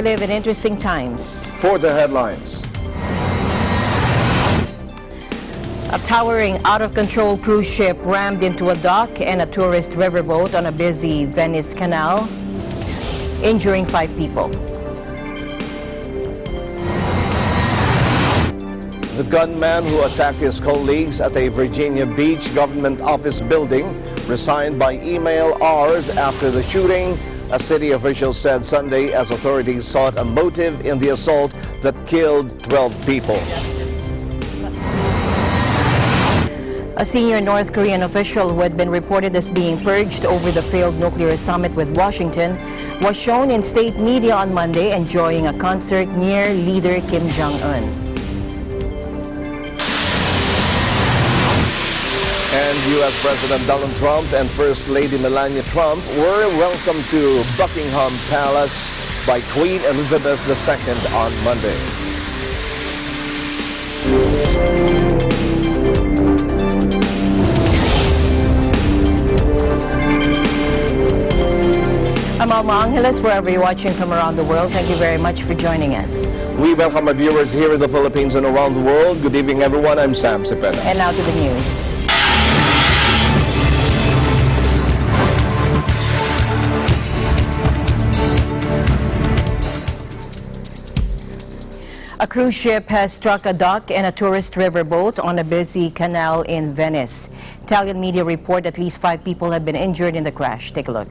We live in interesting times. For the headlines. A towering, out-of-control cruise ship rammed into a dock and a tourist riverboat on a busy Venice canal, injuring 5 people. The gunman who attacked his colleagues at a Virginia Beach government office building resigned by email hours after the shooting, a city official said Sunday, as authorities sought a motive in the assault that killed 12 people. A senior North Korean official who had been reported as being purged over the failed nuclear summit with Washington was shown in state media on Monday enjoying a concert near leader Kim Jong-un. And U.S. President Donald Trump and First Lady Melania Trump were welcomed to Buckingham Palace by Queen Elizabeth II on Monday. I'm Alma Angeles, wherever you're watching from around the world. Thank you very much for joining us. We welcome our viewers here in the Philippines and around the world. Good evening, everyone. I'm Sam Cepeda. And now to the news. A cruise ship has struck a dock and a tourist riverboat on a busy canal in Venice. Italian media report at least 5 people have been injured in the crash. Take a look.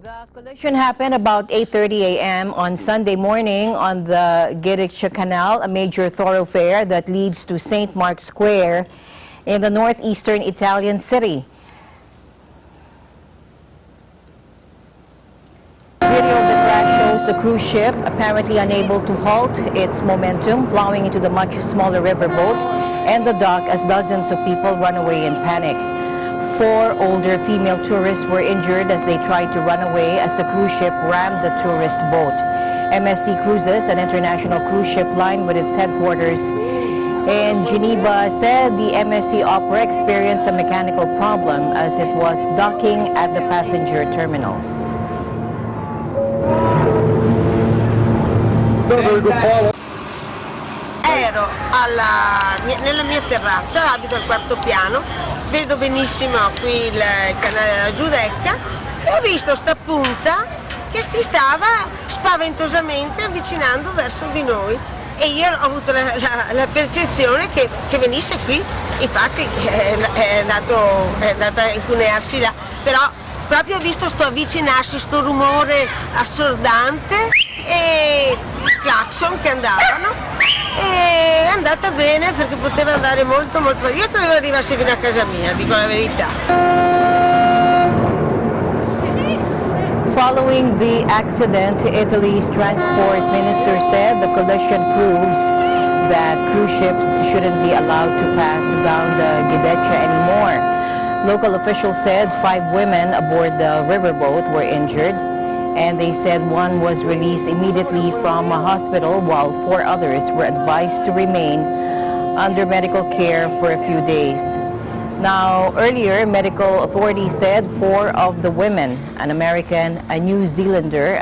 The collision happened about 8:30 a.m. on Sunday morning on the Giricia Canal, a major thoroughfare that leads to St. Mark's Square in the northeastern Italian city. Video of the crash shows the cruise ship apparently unable to halt its momentum, plowing into the much smaller riverboat and the dock as dozens of people run away in panic. 4 older female tourists were injured as they tried to run away as the cruise ship rammed the tourist boat. MSC Cruises, an international cruise ship line with its headquarters in Geneva, said the MSC Opera experienced a mechanical problem as it was docking at the passenger terminal. Ero nella mia terrazza, abito al 4º piano, vedo benissimo qui il canale della Giudecca e ho visto sta punta che si stava spaventosamente avvicinando verso di noi e io ho avuto la percezione che venisse qui, infatti è andata a incunearsi là, però proprio ho visto sto avvicinarsi, sto rumore assordante e i clacson che andavano. E è andata bene perché poteva andare molto molto meglio. Io credo che arrivasse fino a casa mia, dico la verità. Following the accident, Italy's transport minister said the collision proves that cruise ships shouldn't be allowed to pass down the Gideccia anymore. Local officials said 5 women aboard the riverboat were injured, and they said 1 was released immediately from a hospital while 4 others were advised to remain under medical care for a few days. Now, earlier, medical authorities said 4 of the women, an American, a New Zealander,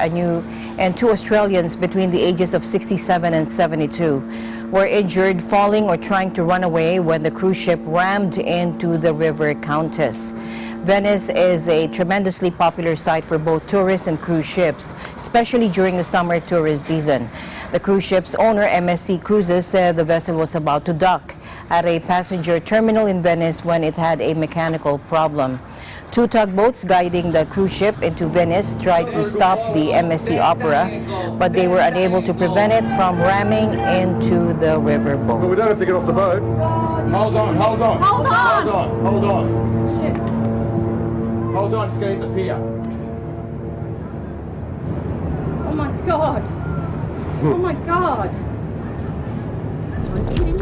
and 2 Australians between the ages of 67 and 72, were injured falling or trying to run away when the cruise ship rammed into the river Countess. Venice is a tremendously popular site for both tourists and cruise ships, especially during the summer tourist season. The cruise ship's owner, MSC Cruises, said the vessel was about to dock at a passenger terminal in Venice when it had a mechanical problem. 2 tugboats guiding the cruise ship into Venice tried to stop the MSC Opera, but they were unable to prevent it from ramming into the riverboat. Well, we don't have to get off the boat. Hold on. Hold on. Shit. Hold on, it's going to hit the pier. Oh my God. Oh my God. Are you kidding me?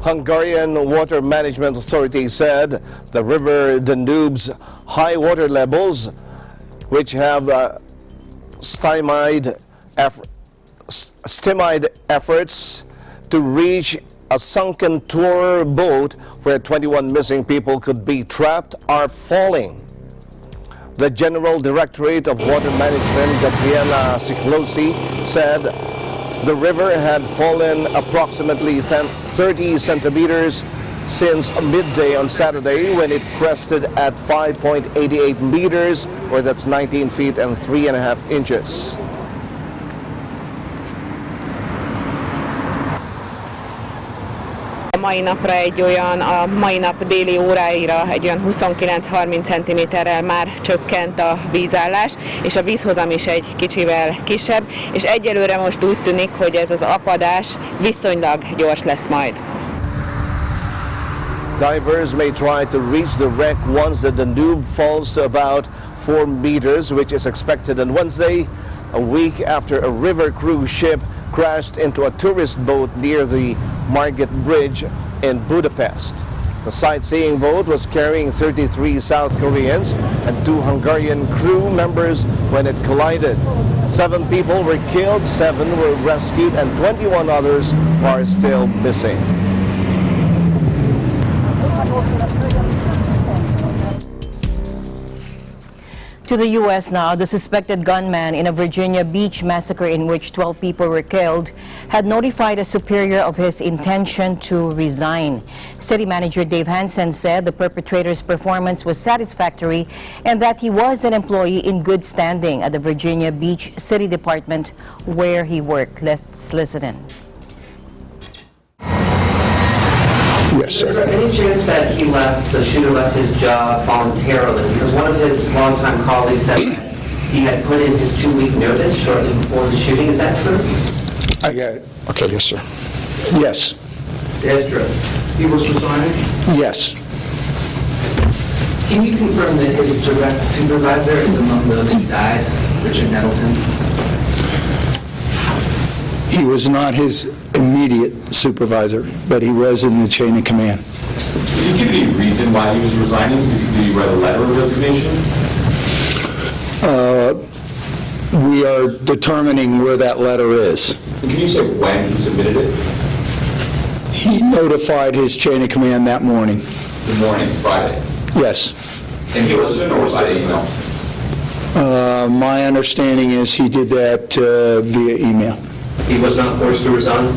Hungarian Water Management Authority said the river Danube's high water levels, which have stymied efforts to reach a sunken tour boat where 21 missing people could be trapped are falling. The General Directorate of Water Management, Gabriela Ciclosi, said the river had fallen approximately 30 centimeters since midday on Saturday when it crested at 5.88 meters, or that's 19 feet and 3.5 inches. A mai napra a mai nap déli óráira egy olyan 29-30 cm-rel már csökkent a vízállás, és a vízhozam is egy kicsivel kisebb, és egyelőre most úgy tűnik, hogy ez az apadás viszonylag gyors lesz majd. Divers may try to reach the wreck once the Danube falls to about 4 meters, which is expected on Wednesday, a week after a river cruise ship crashed into a tourist boat near the Margit Bridge in Budapest. The sightseeing boat was carrying 33 South Koreans and 2 Hungarian crew members when it collided. 7 people were killed, 7 were rescued, and 21 others are still missing. To the U.S. now, the suspected gunman in a Virginia Beach massacre in which 12 people were killed had notified a superior of his intention to resign. City Manager Dave Hansen said the perpetrator's performance was satisfactory and that he was an employee in good standing at the Virginia Beach City Department where he worked. Let's listen in. Yes, sir. Is there any chance that the shooter left his job voluntarily? Because one of his longtime colleagues said that he had put in his 2-week notice shortly before the shooting. Is that true? I got it. Okay, yes, sir. Yes. That's true. He was resigning? Yes. Can you confirm that his direct supervisor is among those who died, Richard Nettleton? He was not his immediate supervisor, but he was in the chain of command. Did you give any reason why he was resigning? Did you write a letter of resignation? We are determining where that letter is. And can you say when he submitted it? He notified his chain of command that morning. The morning, Friday. Yes. In person or by email? My understanding is he did that via email. He was not forced to resign?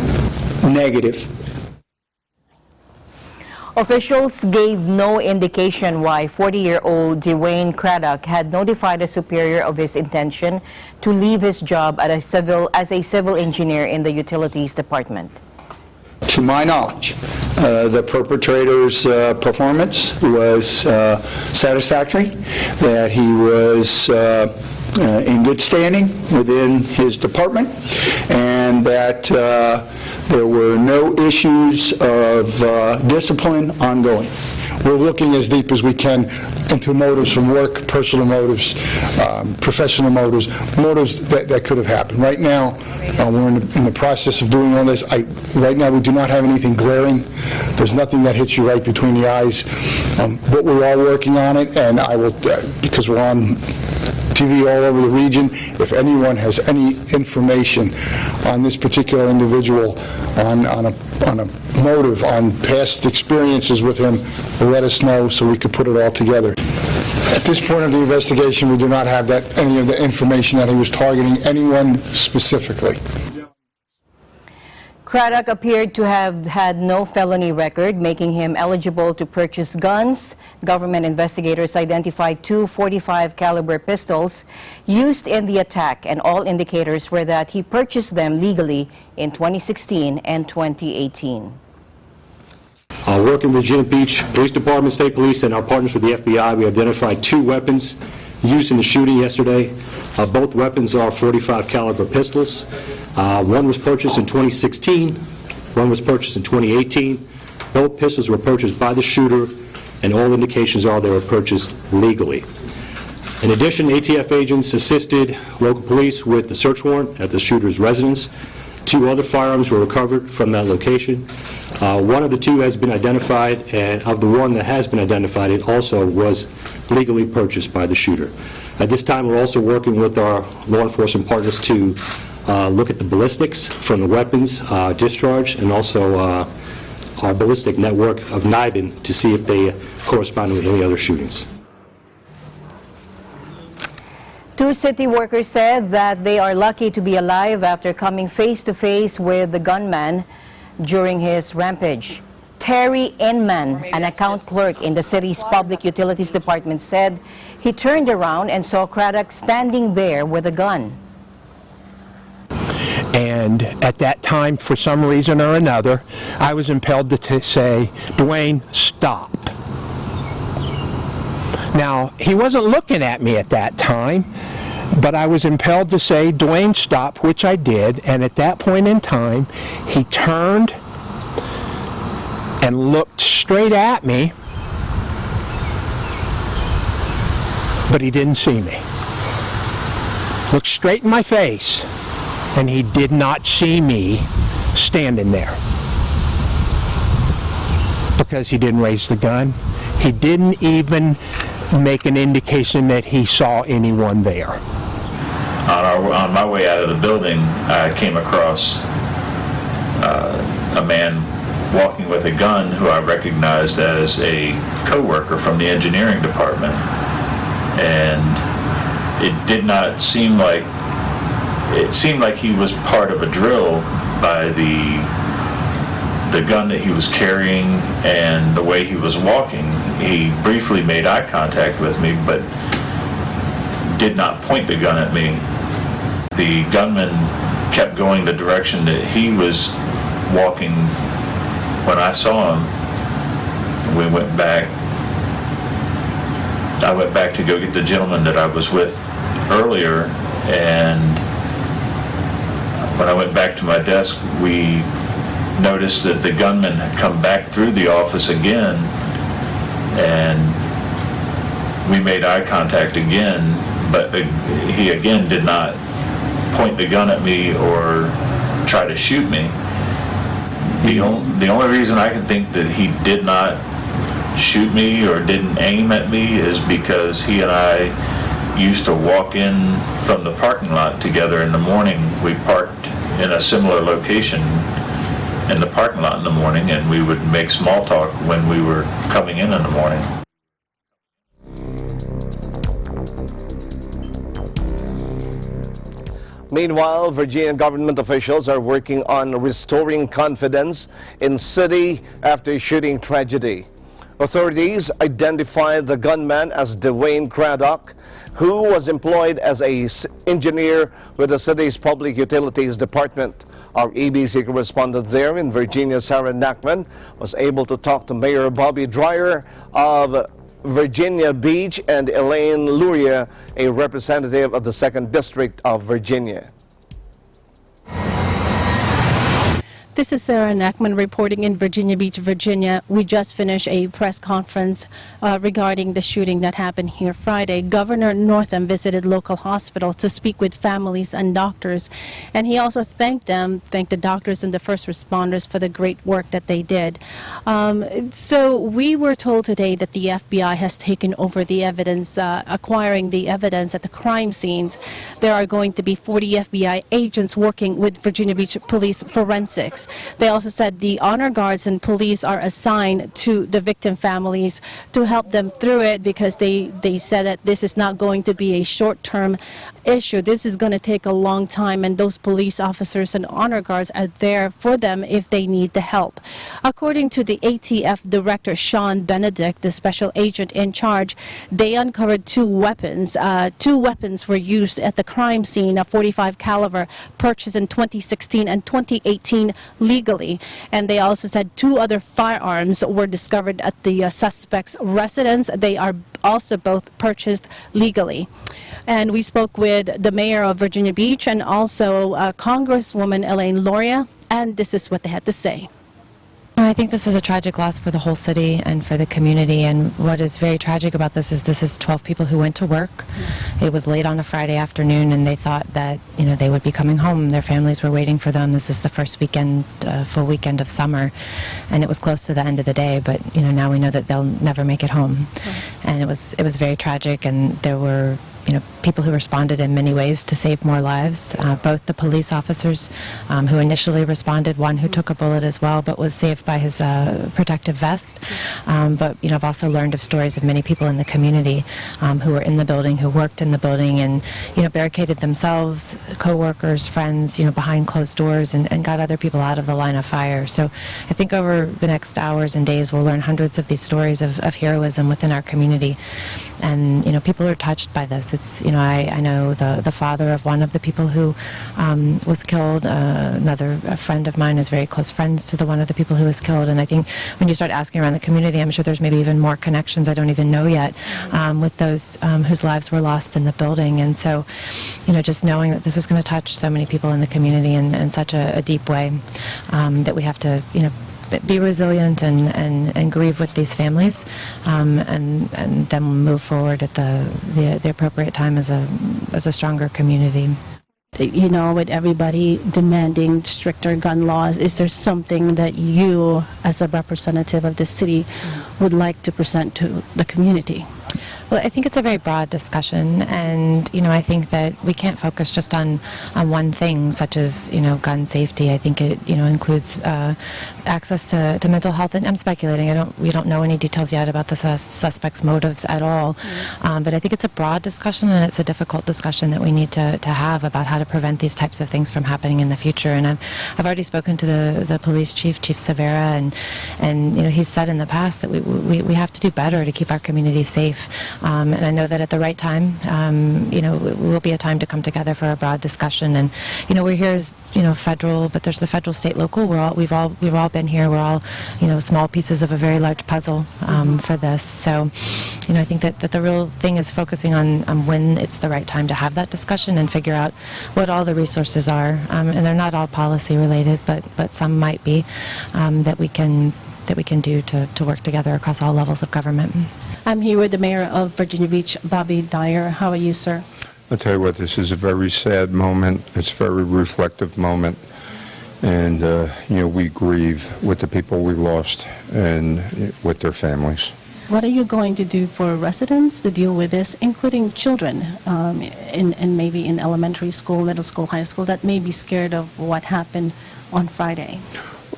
Negative. Officials gave no indication why 40-year-old Dwayne Craddock had notified a superior of his intention to leave his job as a civil engineer in the utilities department. To my knowledge, the perpetrator's performance was satisfactory, that he was in good standing within his department, and that there were no issues of discipline ongoing. We're looking as deep as we can into motives from work, personal motives, professional motives that could have happened. Right now, we're in the process of doing all this. Right now, we do not have anything glaring. There's nothing that hits you right between the eyes. But we are working on it, and I will, because we're on TV all over the region, if anyone has any information on this particular individual, on a motive, on past experiences with him, let us know so we could put it all together. At this point of the investigation, we do not have any of the information that he was targeting anyone specifically. Craddock appeared to have had no felony record, making him eligible to purchase guns. Government investigators identified 2 .45 caliber pistols used in the attack, and all indicators were that he purchased them legally in 2016 and 2018. Working with Virginia Beach Police Department, State Police, and our partners with the FBI, we identified 2 weapons used in the shooting yesterday. Both weapons are .45 caliber pistols. One was purchased in 2016, one was purchased in 2018. Both pistols were purchased by the shooter, and all indications are they were purchased legally. In addition, ATF agents assisted local police with the search warrant at the shooter's residence. 2 other firearms were recovered from that location. One of the 2 has been identified, and of the one that has been identified, it also was legally purchased by the shooter. At this time, we're also working with our law enforcement partners to look at the ballistics from the weapons discharge, and also our ballistic network of NIBIN to see if they correspond with any other shootings. Two city workers said that they are lucky to be alive after coming face-to-face with the gunman during his rampage. Terry Inman, an account clerk in the city's public utilities department, said he turned around and saw Craddock standing there with a gun. And at that time, for some reason or another, I was impelled to say, "Dwayne, stop." Now, he wasn't looking at me at that time, but I was impelled to say, "Dwayne, stop," which I did. And at that point in time, he turned and looked straight at me, but he didn't see me. Looked straight in my face, and he did not see me standing there. Because he didn't raise the gun. He didn't even make an indication that he saw anyone there. On my way out of the building, I came across a man walking with a gun who I recognized as a co-worker from the engineering department. And it did not seem like, it seemed like he was part of a drill by the gun that he was carrying and the way he was walking. He briefly made eye contact with me, but did not point the gun at me. The gunman kept going the direction that he was walking when I saw him. We went back. I went back to go get the gentleman that I was with earlier, and when I went back to my desk, we noticed that the gunman had come back through the office again, and we made eye contact again, but he again did not point the gun at me or try to shoot me. The only reason I can think that he did not shoot me or didn't aim at me is because he and I used to walk in from the parking lot together in the morning. We parked in a similar location in the parking lot in the morning, and we would make small talk when we were coming in the morning. Meanwhile, Virginia government officials are working on restoring confidence in city after shooting tragedy. Authorities identified the gunman as Dwayne Craddock, who was employed as an engineer with the city's public utilities department. Our ABC correspondent there in Virginia, Sarah Nachman, was able to talk to Mayor Bobby Dreyer of Virginia Beach and Elaine Luria, a representative of the 2nd District of Virginia. This is Sarah Nachman reporting in Virginia Beach, Virginia. We just finished a press conference regarding the shooting that happened here Friday. Governor Northam visited local hospitals to speak with families and doctors, and he also thanked the doctors and the first responders for the great work that they did. So we were told today that the FBI has taken over the evidence, acquiring the evidence at the crime scenes. There are going to be 40 FBI agents working with Virginia Beach Police Forensics. They also said the honor guards and police are assigned to the victim families to help them through it, because they said that this is not going to be a short-term issue. This is going to take a long time, and those police officers and honor guards are there for them if they need the help. According to the ATF director, Sean Benedict, the special agent in charge, they uncovered two weapons. Two weapons were used at the crime scene, a .45 caliber purchased in 2016 and 2018 legally. And they also said two other firearms were discovered at the suspect's residence. They are also both purchased legally. And we spoke with the mayor of Virginia Beach and also Congresswoman Elaine Luria, and this is what they had to say. I think this is a tragic loss for the whole city and for the community, and what is very tragic about this is 12 people who went to work. It was late on a Friday afternoon, and they thought that they would be coming home. Their families were waiting for them. This is the first weekend, full weekend of summer, and it was close to the end of the day, but now we know that they'll never make it home. And it was very tragic, and there were people who responded in many ways to save more lives. Both the police officers who initially responded, one who took a bullet as well, but was saved by his protective vest. But I've also learned of stories of many people in the community who were in the building, who worked in the building, and barricaded themselves, co-workers, friends, behind closed doors, and got other people out of the line of fire. So I think over the next hours and days we'll learn hundreds of these stories of heroism within our community. And people are touched by this. It's I know the father of one of the people who was killed. Another friend of mine is very close friends to one of the people who was killed. And I think when you start asking around the community, I'm sure there's maybe even more connections I don't even know yet with those whose lives were lost in the building. And so, just knowing that this is going to touch so many people in the community in such a deep way, that we have to be resilient and grieve with these families, and then move forward at the appropriate time as a stronger community. With everybody demanding stricter gun laws, is there something that you, as a representative of the city, would like to present to the community? Well, I think it's a very broad discussion, and I think that we can't focus just on one thing, such as gun safety. I think it includes access to mental health, and I'm speculating. We don't know any details yet about the suspect's motives at all, but I think it's a broad discussion, and it's a difficult discussion that we need to have about how to prevent these types of things from happening in the future. And I've already spoken to the police chief, Chief Severa, and he's said in the past that we have to do better to keep our community safe. And I know that at the right time, it will be a time to come together for a broad discussion. And we're here as federal, but there's the federal, state, local. We've all been here. We're all small pieces of a very large puzzle for this. So I think that the real thing is focusing on when it's the right time to have that discussion and figure out what all the resources are. And they're not all policy related, but some might be that we can do to work together across all levels of government. I'm here with the mayor of Virginia Beach, Bobby Dyer. How are you, sir? I'll tell you what, this is a very sad moment. It's a very reflective moment. And, we grieve with the people we lost and with their families. What are you going to do for residents to deal with this, including children in maybe in elementary school, middle school, high school, that may be scared of what happened on Friday?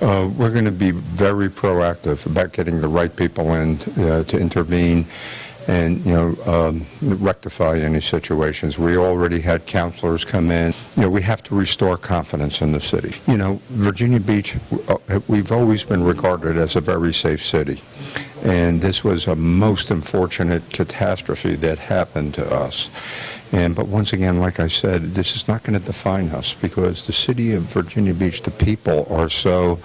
We're going to be very proactive about getting the right people in to intervene and, rectify any situations. We already had counselors come in. We have to restore confidence in the city. Virginia Beach, we've always been regarded as a very safe city. And this was a most unfortunate catastrophe that happened to us. But once again, like I said, this is not going to define us because the city of Virginia Beach, the people are so,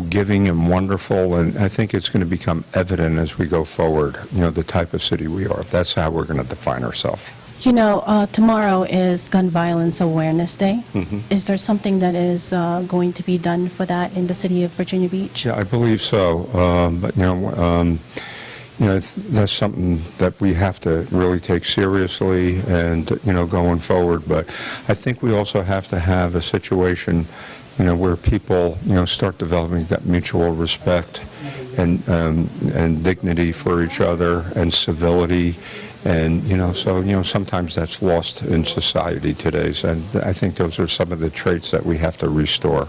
giving and wonderful, and I think it's going to become evident as we go forward, the type of city we are. That's how we're going to define ourselves. Tomorrow is Gun Violence Awareness Day. Mm-hmm. Is there something that is going to be done for that in the city of Virginia Beach? Yeah, I believe so. That's something that we have to really take seriously and, going forward. But I think we also have to have a situation, where people, start developing that mutual respect and dignity for each other and civility. And, sometimes that's lost in society today. And I think those are some of the traits that we have to restore.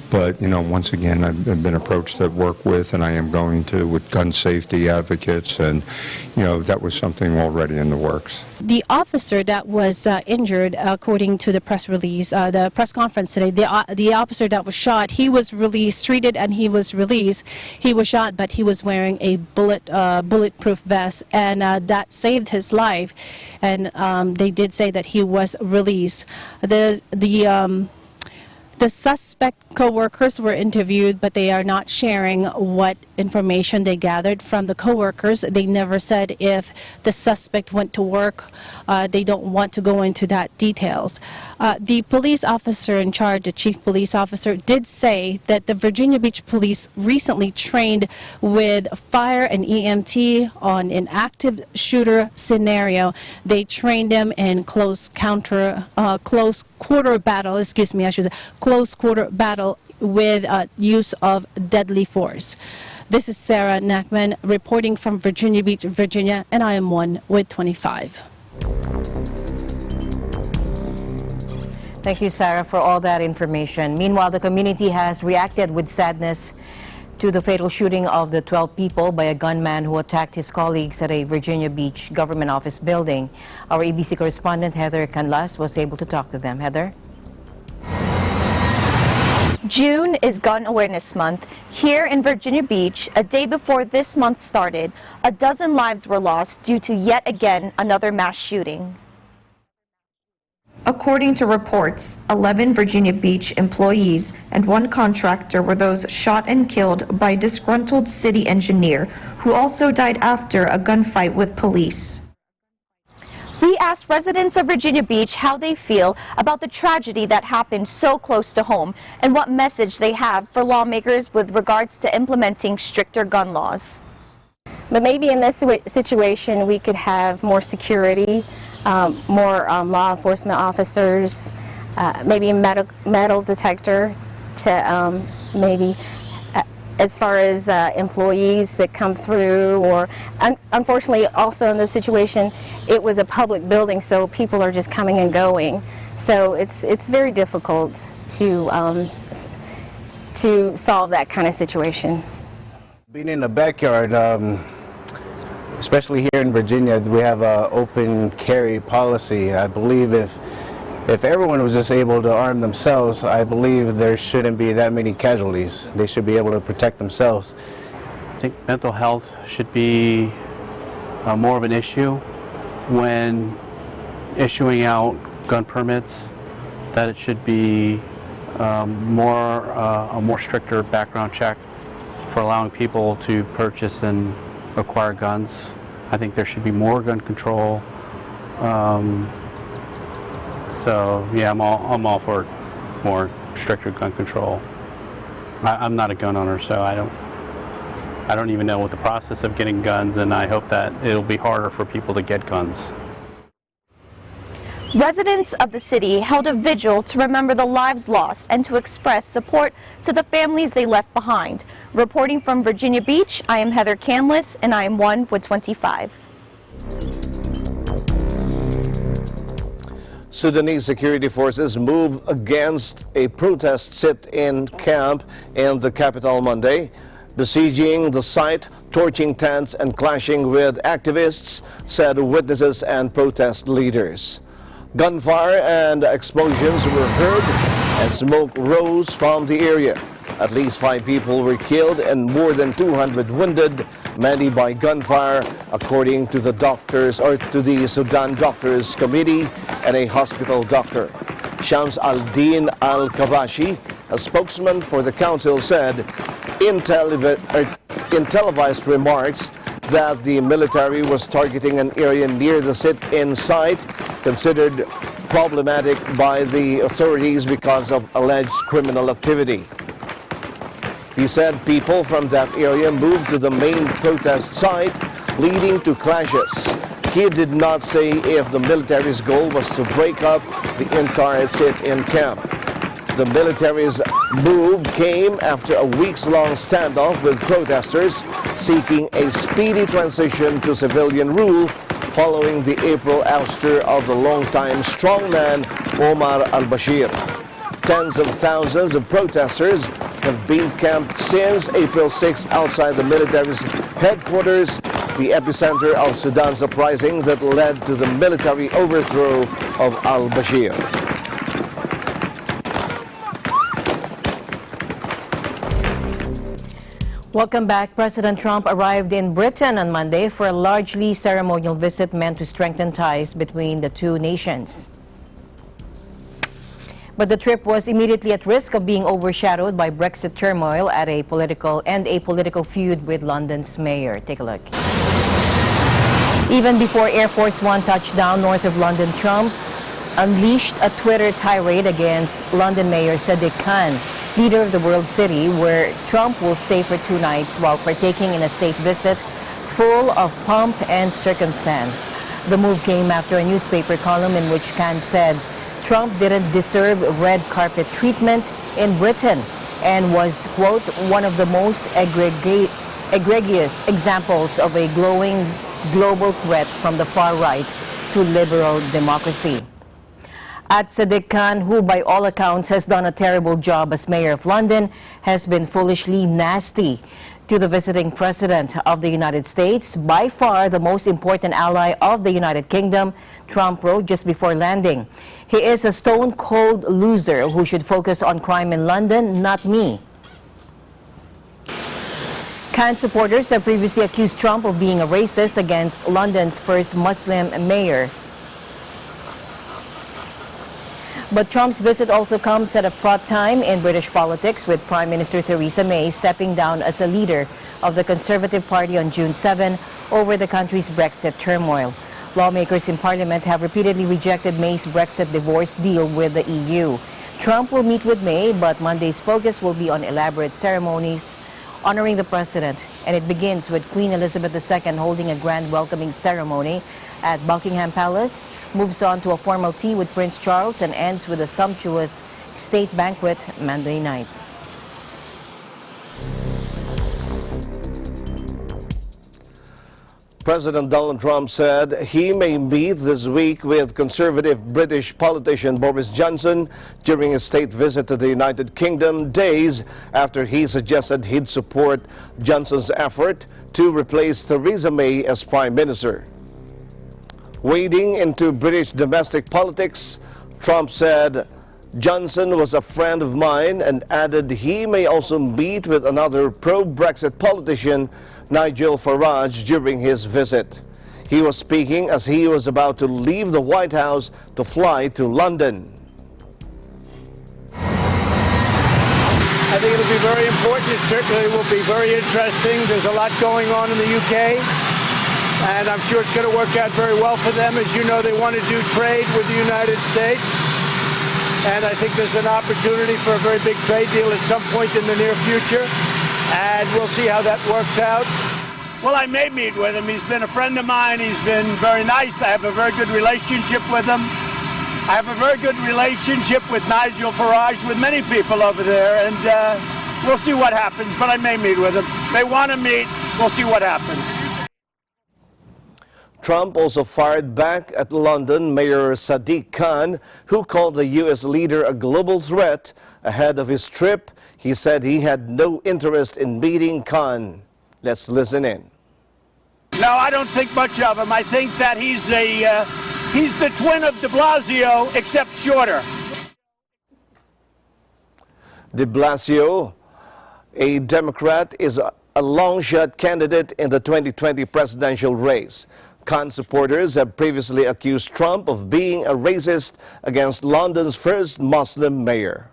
But, once again, I've been approached to work with, and I am going to, with gun safety advocates, and, that was something already in the works. The officer that was injured, according to the press release, the press conference today, the officer that was shot, he was released, treated, and he was released. He was shot, but he was wearing a bulletproof vest, and that saved his life. And they did say that he was released. The suspect co-workers were interviewed, but they are not sharing what information they gathered from the co-workers. They never said if the suspect went to work. They don't want to go into that details. The police officer in charge, the chief police officer, did say that the Virginia Beach Police recently trained with fire and EMT on an active shooter scenario. They trained them in close quarter battle with use of deadly force. This is Sarah Nachman reporting from Virginia Beach, Virginia, and I am 1 with 25. Thank you, Sarah, for all that information. Meanwhile, the community has reacted with sadness to the fatal shooting of the 12 people by a gunman who attacked his colleagues at a Virginia Beach government office building. Our ABC correspondent Heather Canlas was able to talk to them. Heather? June is Gun Awareness Month. Here in Virginia Beach, a day before this month started, a dozen lives were lost due to yet again another mass shooting. According to reports, 11 Virginia Beach employees and one contractor were those shot and killed by a disgruntled city engineer who also died after a gunfight with police. We asked residents of Virginia Beach how they feel about the tragedy that happened so close to home and what message they have for lawmakers with regards to implementing stricter gun laws. But maybe in this situation we could have more security, more law enforcement officers, maybe a metal detector to maybe as far as employees that come through, or unfortunately also in this situation it was a public building, so people are just coming and going, so it's very difficult to solve that kind of situation. Being in the backyard, especially here in Virginia, we have an open carry policy. I believe if everyone was just able to arm themselves, I believe there shouldn't be that many casualties. They should be able to protect themselves. I think mental health should be more of an issue when issuing out gun permits, that it should be a more stricter background check for allowing people to purchase and acquire guns. I think there should be more gun control. So yeah, I'm all for more stricter gun control. I'm not a gun owner, so I don't even know what the process of getting guns, and I hope that it'll be harder for people to get guns. Residents of the city held a vigil to remember the lives lost and to express support to the families they left behind. Reporting from Virginia Beach, I am Heather Canlas, and I am 1 with 25. Sudanese security forces move against a protest sit-in camp in the capital Monday, besieging the site, torching tents and clashing with activists, said witnesses and protest leaders. Gunfire and explosions were heard and smoke rose from the area. At least 5 people were killed and more than 200 wounded, many by gunfire, according to the doctors or to the Sudan Doctors Committee and a hospital doctor. Shams al-Din al-Kabashi, a spokesman for the council, said in televised remarks that the military was targeting an area near the sit-in site, considered problematic by the authorities because of alleged criminal activity. He said people from that area moved to the main protest site, leading to clashes. He did not say if the military's goal was to break up the entire sit-in camp. The military's move came after a weeks-long standoff with protesters seeking a speedy transition to civilian rule following the April ouster of the longtime strongman Omar al-Bashir. Tens of thousands of protesters have been camped since April 6 outside the military's headquarters, the epicenter of Sudan's uprising that led to the military overthrow of al-Bashir. Welcome back. President Trump arrived in Britain on Monday for a largely ceremonial visit meant to strengthen ties between the two nations. But the trip was immediately at risk of being overshadowed by Brexit turmoil at a political feud with London's mayor. Take a look. Even before Air Force One touched down north of London, Trump unleashed a Twitter tirade against London Mayor Sadiq Khan, leader of the world city, where Trump will stay for 2 nights while partaking in a state visit full of pomp and circumstance. The move came after a newspaper column in which Khan said Trump didn't deserve red carpet treatment in Britain and was, quote, one of the most egregious examples of a growing global threat from the far right to liberal democracy. At Sadiq Khan, who by all accounts has done a terrible job as mayor of London, has been foolishly nasty to the visiting president of the United States, by far the most important ally of the United Kingdom, Trump wrote just before landing. He is a stone-cold loser who should focus on crime in London, not me. Khan supporters have previously accused Trump of being a racist against London's first Muslim mayor. But Trump's visit also comes at a fraught time in British politics, with Prime Minister Theresa May stepping down as a leader of the Conservative Party on June 7 over the country's Brexit turmoil. Lawmakers in Parliament have repeatedly rejected May's Brexit divorce deal with the EU. Trump will meet with May, but Monday's focus will be on elaborate ceremonies honoring the president, and it begins with Queen Elizabeth II holding a grand welcoming ceremony at Buckingham Palace, moves on to a formal tea with Prince Charles, and ends with a sumptuous state banquet Monday night. President Donald Trump said he may meet this week with conservative British politician Boris Johnson during a state visit to the United Kingdom, days after he suggested he'd support Johnson's effort to replace Theresa May as Prime Minister. Wading into British domestic politics, Trump said Johnson was a friend of mine and added he may also meet with another pro-Brexit politician, Nigel Farage, during his visit. He was speaking as he was about to leave the White House to fly to London. I think it'll be very important. It certainly will be very interesting. There's a lot going on in the UK, and I'm sure it's going to work out very well for them. As you know, they want to do trade with the United States, and I think there's an opportunity for a very big trade deal at some point in the near future, and we'll see how that works out. Well, I may meet with him. He's been a friend of mine. He's been very nice. I have a very good relationship with him. I have a very good relationship with Nigel Farage, with many people over there, and we'll see what happens, but I may meet with him. They want to meet. We'll see what happens. Trump also fired back at London Mayor Sadiq Khan, who called the U.S. leader a global threat ahead of his trip. He said he had no interest in meeting Khan. Let's listen in. No, I don't think much of him. I think that he's the twin of de Blasio, except shorter. De Blasio, a Democrat, is a long-shot candidate in the 2020 presidential race. Khan supporters have previously accused Trump of being a racist against London's first Muslim mayor.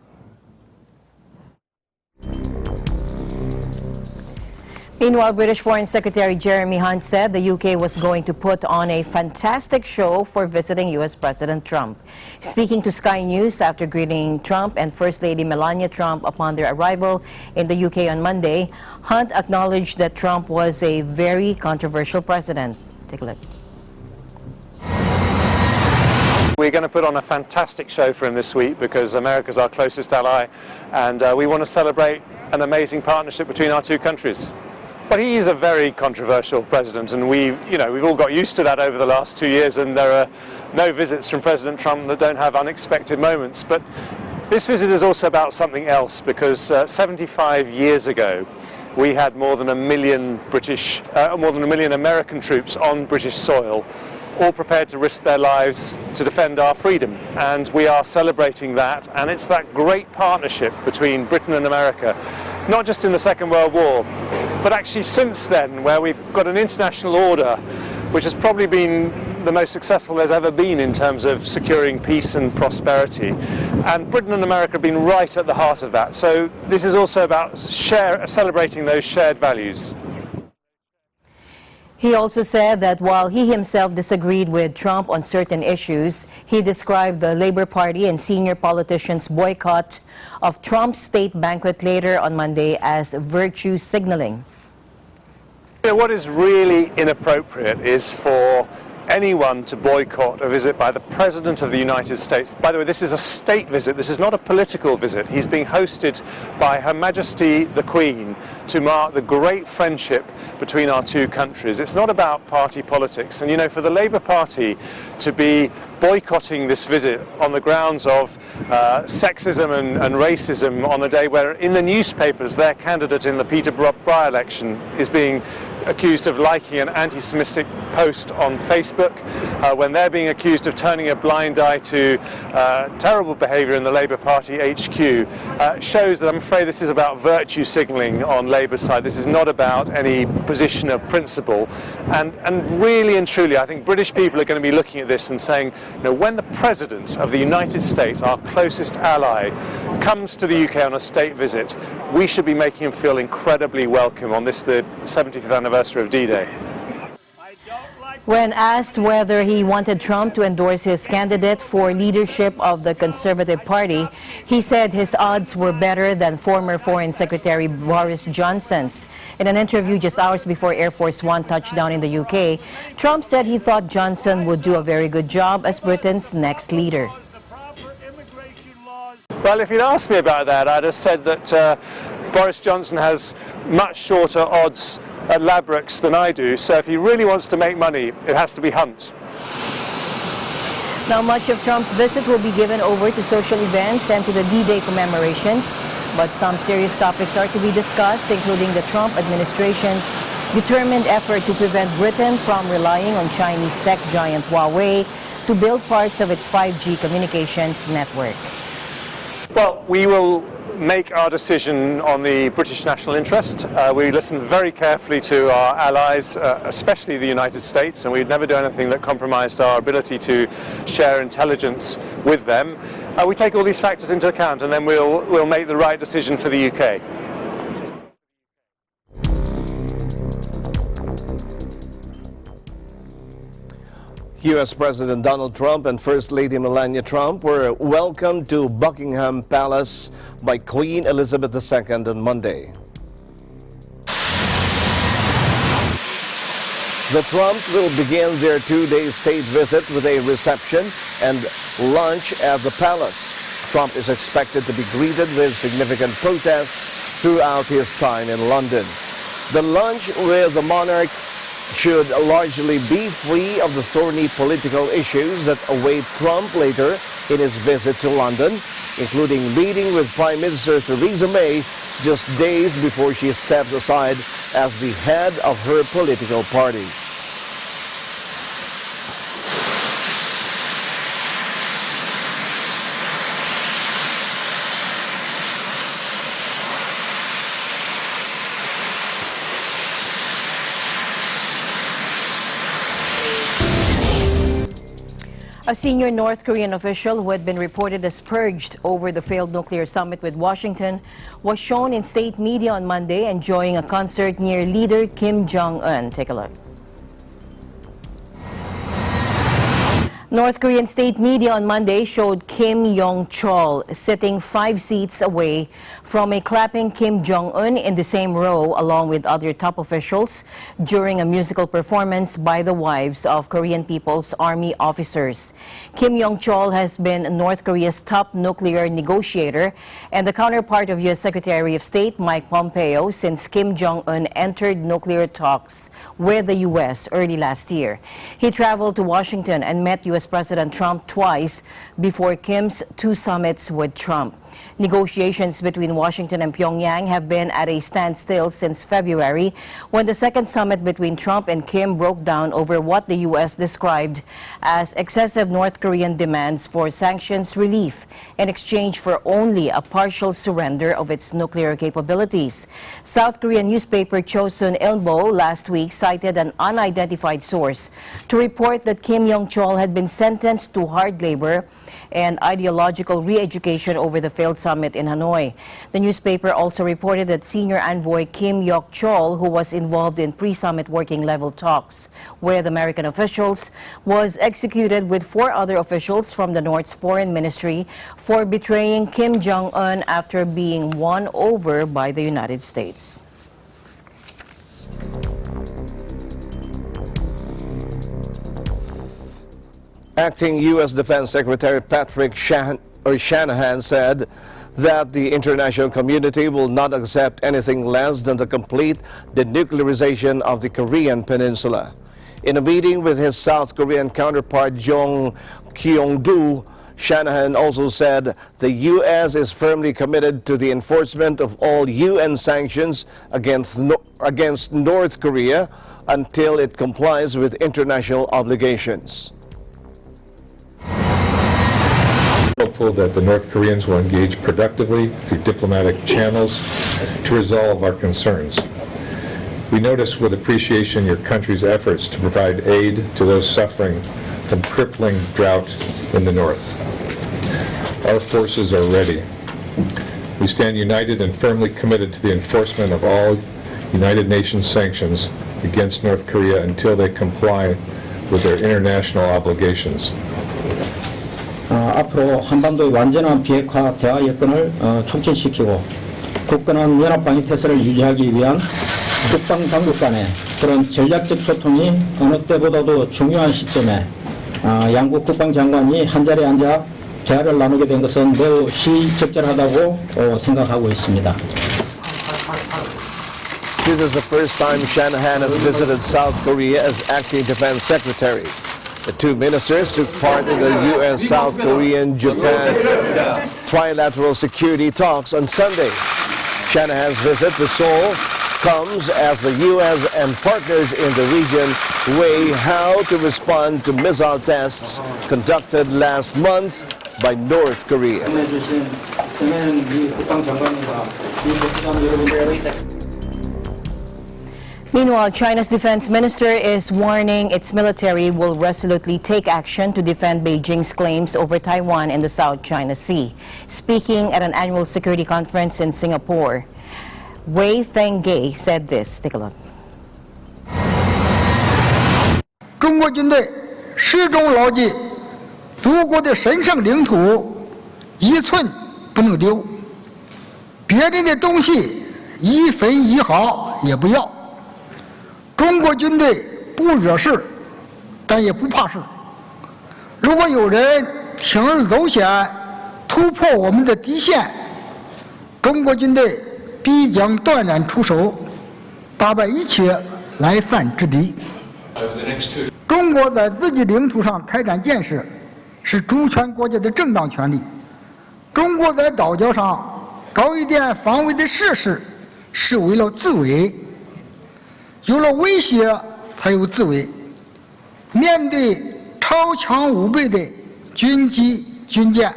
Meanwhile, British Foreign Secretary Jeremy Hunt said the UK was going to put on a fantastic show for visiting U.S. President Trump. Speaking to Sky News after greeting Trump and First Lady Melania Trump upon their arrival in the UK on Monday, Hunt acknowledged that Trump was a very controversial president. Take a look. We're going to put on a fantastic show for him this week because America's our closest ally, and we want to celebrate an amazing partnership between our two countries. But he is a very controversial president, and we've all got used to that over the last 2 years, and there are no visits from President Trump that don't have unexpected moments. But this visit is also about something else, because 75 years ago, we had more than a million American troops on British soil, all prepared to risk their lives to defend our freedom. And we are celebrating that, and it's that great partnership between Britain and America, not just in the Second World War, but actually since then, where we've got an international order which has probably been the most successful there's ever been in terms of securing peace and prosperity. And Britain and America have been right at the heart of that. So this is also about celebrating those shared values. He also said that while he himself disagreed with Trump on certain issues, he described the Labour Party and senior politicians' boycott of Trump's state banquet later on Monday as virtue signaling. What is really inappropriate is for anyone to boycott a visit by the President of the United States. By the way, this is a state visit. This is not a political visit. He's being hosted by Her Majesty the Queen, to mark the great friendship between our two countries. It's not about party politics. And, you know, for the Labour Party to be boycotting this visit on the grounds of sexism and racism on a day where in the newspapers their candidate in the Peterborough by-election is being accused of liking an anti-Semitic post on Facebook, when they're being accused of turning a blind eye to terrible behaviour in the Labour Party HQ, shows that I'm afraid this is about virtue signalling on Labour's side. This is not about any position of principle. And really and truly, I think British people are going to be looking at this and saying, you know, when the President of the United States, our closest ally, comes to the UK on a state visit, we should be making him feel incredibly welcome on this, the 70th anniversary of D-Day. When asked whether he wanted Trump to endorse his candidate for leadership of the Conservative Party, he said his odds were better than former Foreign Secretary Boris Johnson's. In an interview just hours before Air Force One touchdown in the UK, Trump said he thought Johnson would do a very good job as Britain's next leader. Well, if you'd asked me about that, I'd have said that Boris Johnson has much shorter odds at Ladbrokes than I do, so if he really wants to make money, it has to be Hunt. Now, much of Trump's visit will be given over to social events and to the D-Day commemorations, but some serious topics are to be discussed, including the Trump administration's determined effort to prevent Britain from relying on Chinese tech giant Huawei to build parts of its 5G communications network. Well, we will make our decision on the British national interest. We listen very carefully to our allies, especially the United States, and we'd never do anything that compromised our ability to share intelligence with them. We take all these factors into account, and then we'll make the right decision for the UK. U.S. President Donald Trump and First Lady Melania Trump were welcomed to Buckingham Palace by Queen Elizabeth II on Monday. The Trumps will begin their two-day state visit with a reception and lunch at the palace. Trump is expected to be greeted with significant protests throughout his time in London. The lunch with the monarch should largely be free of the thorny political issues that await Trump later in his visit to London, including meeting with Prime Minister Theresa May just days before she steps aside as the head of her political party. A senior North Korean official who had been reported as purged over the failed nuclear summit with Washington was shown in state media on Monday enjoying a concert near leader Kim Jong-un. Take a look. North Korean state media on Monday showed Kim Yong-chol sitting 5 seats away from a clapping Kim Jong-un in the same row along with other top officials during a musical performance by the wives of Korean People's Army officers. Kim Yong-chol has been North Korea's top nuclear negotiator and the counterpart of U.S. Secretary of State Mike Pompeo since Kim Jong-un entered nuclear talks with the U.S. early last year. He traveled to Washington and met U.S. President Trump twice before Kim's 2 summits with Trump. Negotiations between Washington and Pyongyang have been at a standstill since February when the second summit between Trump and Kim broke down over what the U.S. described as excessive North Korean demands for sanctions relief in exchange for only a partial surrender of its nuclear capabilities. South Korean newspaper Chosun Ilbo last week cited an unidentified source to report that Kim Yong-chol had been sentenced to hard labor and ideological re-education over the failed summit in Hanoi. The newspaper also reported that senior envoy Kim Yok-chol, who was involved in pre-summit working-level talks with American officials, was executed with 4 other officials from the North's foreign ministry for betraying Kim Jong-un after being won over by the United States. Acting U.S. Defense Secretary Patrick Shanahan said that the international community will not accept anything less than the complete denuclearization of the Korean peninsula. In a meeting with his South Korean counterpart Jong Kyung-do, Shanahan also said the U.S. is firmly committed to the enforcement of all UN sanctions against North Korea until it complies with international obligations. Hopeful that the North Koreans will engage productively through diplomatic channels to resolve our concerns. We notice with appreciation your country's efforts to provide aid to those suffering from crippling drought in the north. Our forces are ready. We stand united and firmly committed to the enforcement of all United Nations sanctions against North Korea until they comply with their international obligations. 앞으로 한반도의 완전한 비핵화 대화 여건을 촉진시키고 굳건한 연합방위 태세를 유지하기 위한 국방 당국 간의 그런 전략적 소통이 어느 때보다도 중요한 시점에 양국 국방장관이 한자리에 앉아 대화를 나누게 된 것은 매우 시적절하다고 생각하고 있습니다. This is the first time Shanahan has visited South Korea as acting defense secretary. The two ministers took part in the U.S., South Korean, Japan trilateral security talks on Sunday. Shanahan's visit to Seoul comes as the U.S. and partners in the region weigh how to respond to missile tests conducted last month by North Korea. Meanwhile, China's defense minister is warning its military will resolutely take action to defend Beijing's claims over Taiwan in the South China Sea. Speaking at an annual security conference in Singapore, Wei Fengge said this. Take a look. 中国军队始终牢记祖国的神圣领土一寸不能丢，别人的东西一分一毫也不要。 中国军队不惹事，但也不怕事。如果有人铤而走险，突破我们的底线，中国军队必将断然出手，打败一切来犯之敌。中国在自己领土上开展建设，是主权国家的正当权利。中国在岛礁上搞一点防卫的设施，是为了自卫。 有了威胁，才有自卫。面对超强无备的军机、军舰，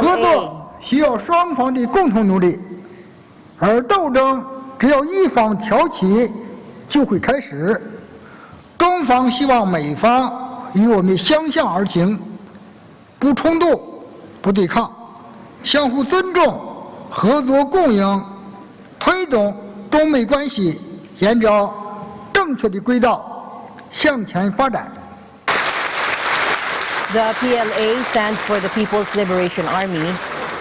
合作需要双方的共同努力，而斗争只要一方挑起，就会开始。中方希望美方与我们相向而行，不冲突，不对抗，相互尊重，合作共赢。 推动中美关系沿着正确的轨道向前发展。 The PLA stands for the People's Liberation Army.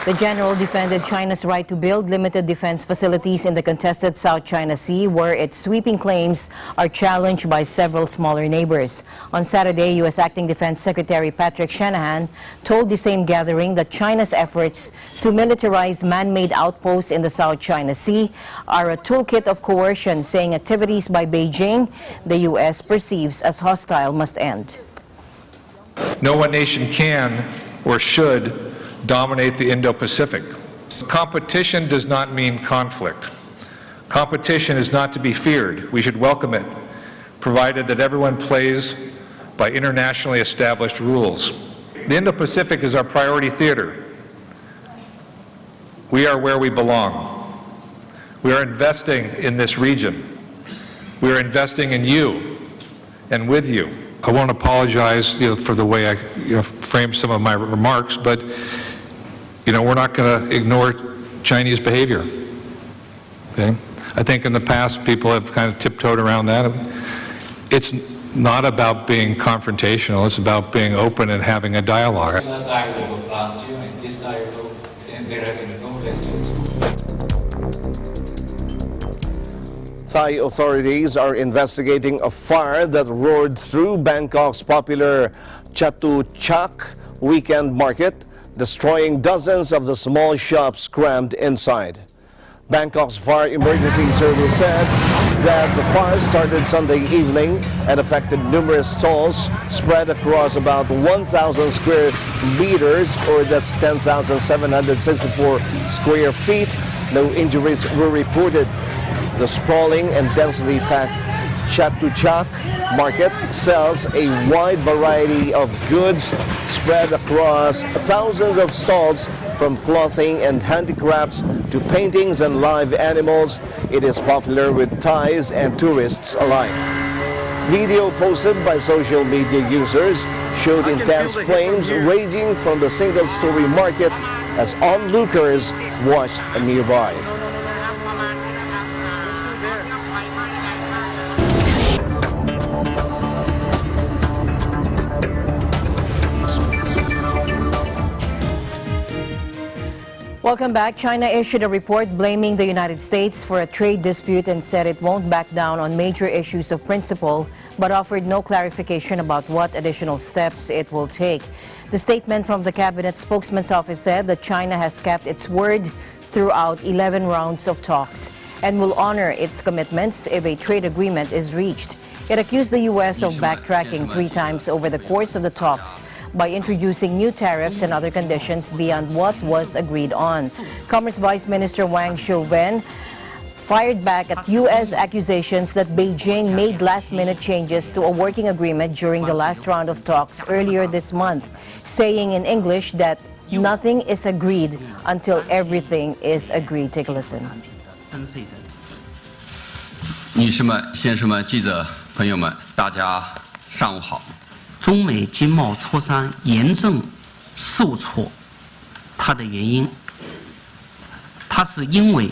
The general defended China's right to build limited defense facilities in the contested South China Sea, where its sweeping claims are challenged by several smaller neighbors. On Saturday, U.S. Acting Defense Secretary Patrick Shanahan told the same gathering that China's efforts to militarize man-made outposts in the South China Sea are a toolkit of coercion, saying activities by Beijing the U.S. perceives as hostile must end. No one nation can or should dominate the Indo-Pacific. Competition does not mean conflict. Competition is not to be feared. We should welcome it, provided that everyone plays by internationally established rules. The Indo-Pacific is our priority theater. We are where we belong. We are investing in this region. We are investing in you and with you. I won't apologize, for the way I framed some of my remarks, but we're not going to ignore Chinese behavior. Okay? I think in the past people have kind of tiptoed around that. It's not about being confrontational, it's about being open and having a dialogue. Thai authorities are investigating a fire that roared through Bangkok's popular Chatuchak weekend market, destroying dozens of the small shops crammed inside. Bangkok's Fire Emergency Service said that the fire started Sunday evening and affected numerous stalls spread across about 1,000 square meters, or that's 10,764 square feet. No injuries were reported. The sprawling and densely packed Chatuchak market sells a wide variety of goods spread across thousands of stalls, from clothing and handicrafts to paintings and live animals. It is popular with Thais and tourists alike. Video posted by social media users showed intense flames raging from the single-story market as onlookers watched nearby. Welcome back. China issued a report blaming the United States for a trade dispute and said it won't back down on major issues of principle, but offered no clarification about what additional steps it will take. The statement from the cabinet spokesman's office said that China has kept its word throughout 11 rounds of talks and will honor its commitments if a trade agreement is reached. It accused the U.S. of backtracking 3 times over the course of the talks by introducing new tariffs and other conditions beyond what was agreed on. Commerce Vice Minister Wang Shouwen fired back at U.S. accusations that Beijing made last-minute changes to a working agreement during the last round of talks earlier this month, saying in English that nothing is agreed until everything is agreed. Take a listen. 女士们、先生们、记者朋友们，大家上午好。中美经贸磋商严重受挫，它的原因，它是因为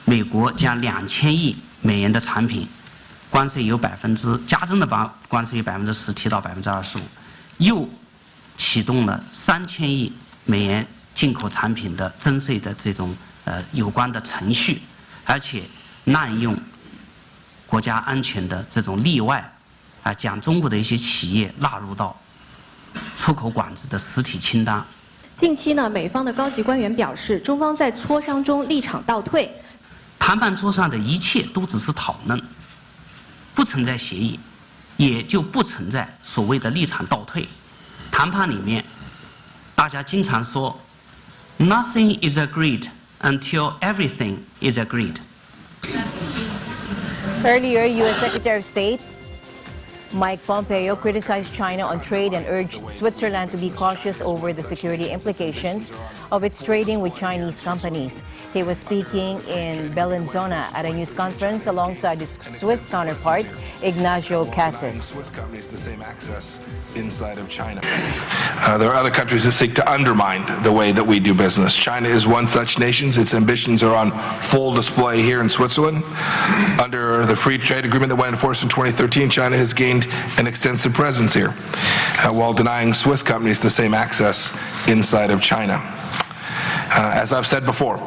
美国将2000亿美元的产品关税由加征的关税由10%提到25%，又启动了3000亿美元进口产品的征税的这种有关的程序，而且滥用国家安全的这种例外，将中国的一些企业纳入到出口管制的实体清单。近期呢，美方的高级官员表示，中方在磋商中立场倒退。谈判桌上的一切都只是讨论，不存在协议，也就不存在所谓的立场倒退。谈判里面，大家经常说 ，Nothing is agreed until everything is agreed。 Earlier, U.S. Secretary of State Mike Pompeo criticized China on trade and urged Switzerland to be cautious over the security implications of its trading with Chinese companies. He was speaking in Bellinzona at a news conference alongside his Swiss counterpart, Ignacio Cassis. Swiss companies the same access inside of China. There are other countries that seek to undermine the way that we do business. China is one such nation. Its ambitions are on full display here in Switzerland. Under the free trade agreement that went into force in 2013, China has gained an extensive presence here, while denying Swiss companies the same access inside of China. As I've said before,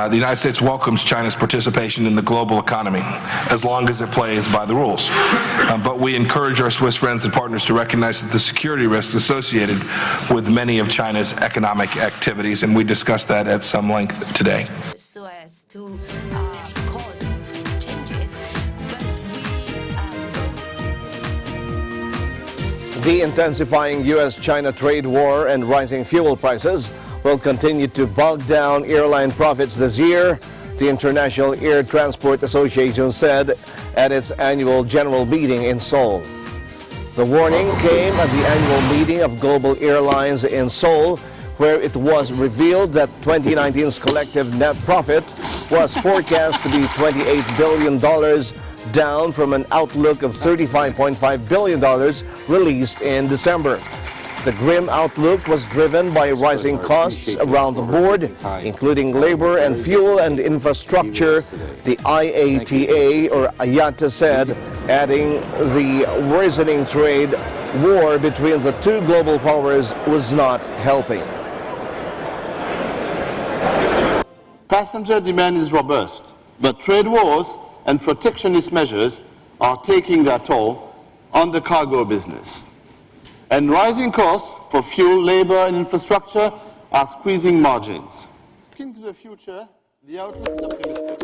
the United States welcomes China's participation in the global economy as long as it plays by the rules. But we encourage our Swiss friends and partners to recognize that the security risks associated with many of China's economic activities, and we discussed that at some length today. So as to cause changes, The intensifying U.S.-China trade war and rising fuel prices will continue to bog down airline profits this year, the International Air Transport Association said at its annual general meeting in Seoul. The warning came at the annual meeting of global airlines in Seoul, where it was revealed that 2019's collective net profit was forecast to be $28 billion, down from an outlook of $35.5 billion released in December. The grim outlook was driven by rising costs around the board, including labor and fuel and infrastructure, the IATA or IATA said, adding the worsening trade war between the two global powers was not helping. Passenger demand is robust, but trade wars and protectionist measures are taking their toll on the cargo business. and rising costs for fuel, labor, and infrastructure are squeezing margins. Looking to the future, the outlook is optimistic.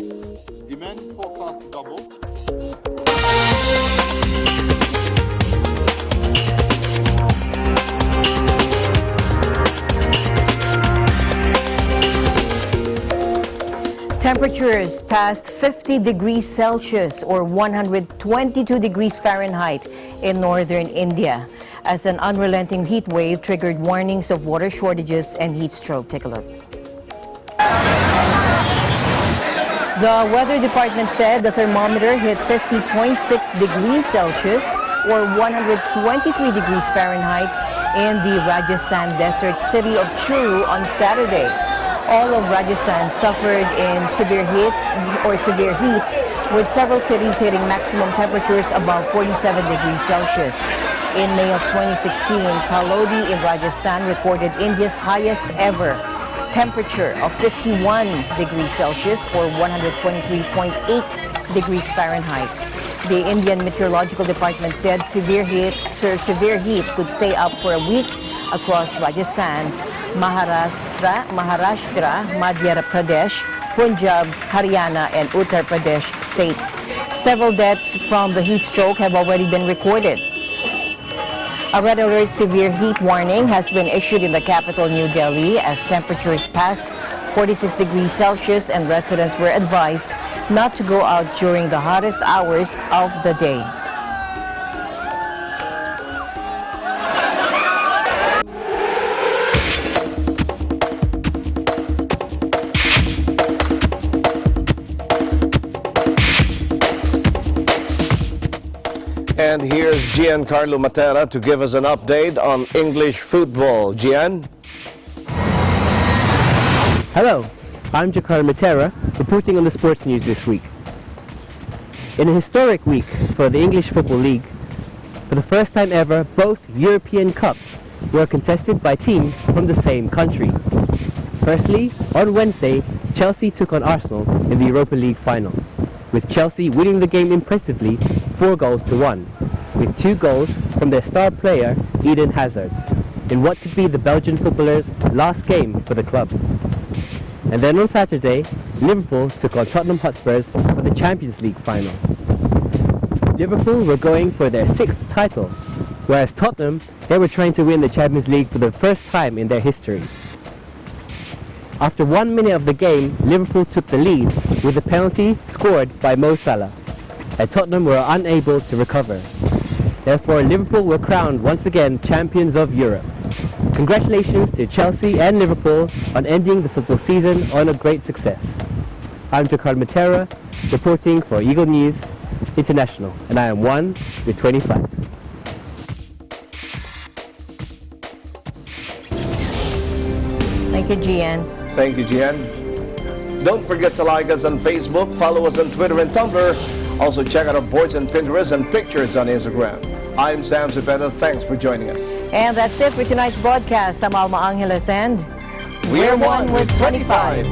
Demand is forecast to double. Temperatures past 50 degrees Celsius or 122 degrees Fahrenheit in northern India as an unrelenting heat wave triggered warnings of water shortages and heat stroke. Take a look. The weather department said the thermometer hit 50.6 degrees Celsius or 123 degrees Fahrenheit in the Rajasthan desert city of Churu on Saturday. All of Rajasthan suffered in severe heat, with several cities hitting maximum temperatures above 47 degrees Celsius. In May of 2016, Palodi in Rajasthan recorded India's highest ever temperature of 51 degrees Celsius or 123.8 degrees Fahrenheit. The Indian Meteorological Department said severe heat could stay up for a week across Rajasthan, Maharashtra, Madhya Pradesh, Punjab, Haryana, and Uttar Pradesh states. Several deaths from the heat stroke have already been recorded. A red alert severe heat warning has been issued in the capital, New Delhi, as temperatures passed 46 degrees Celsius and residents were advised not to go out during the hottest hours of the day. And here's Giancarlo Matera to give us an update on English football. Gian? Hello, I'm Giancarlo Matera, reporting on the sports news this week. In a historic week for the English Football League, for the first time ever, both European Cups were contested by teams from the same country. Firstly, on Wednesday, Chelsea took on Arsenal in the Europa League final, with Chelsea winning the game impressively 4-1, with 2 goals from their star player Eden Hazard, in what could be the Belgian footballer's last game for the club. And then on Saturday, Liverpool took on Tottenham Hotspurs for the Champions League final. Liverpool were going for their 6th title, whereas Tottenham, they were trying to win the Champions League for the first time in their history. After 1 minute of the game, Liverpool took the lead with a penalty scored by Mo Salah, and Tottenham were unable to recover. Therefore, Liverpool were crowned once again champions of Europe. Congratulations to Chelsea and Liverpool on ending the football season on a great success. I'm Giancarlo Matera, reporting for Eagle News International, and I am 1 with 25. Thank you, Gian. Thank you, Gian. Don't forget to like us on Facebook, follow us on Twitter and Tumblr. Also check out our boards on Pinterest and pictures on Instagram. I'm Sam Zepeda. Thanks for joining us. And that's it for tonight's broadcast. I'm Alma Angeles and we're 1 with 25.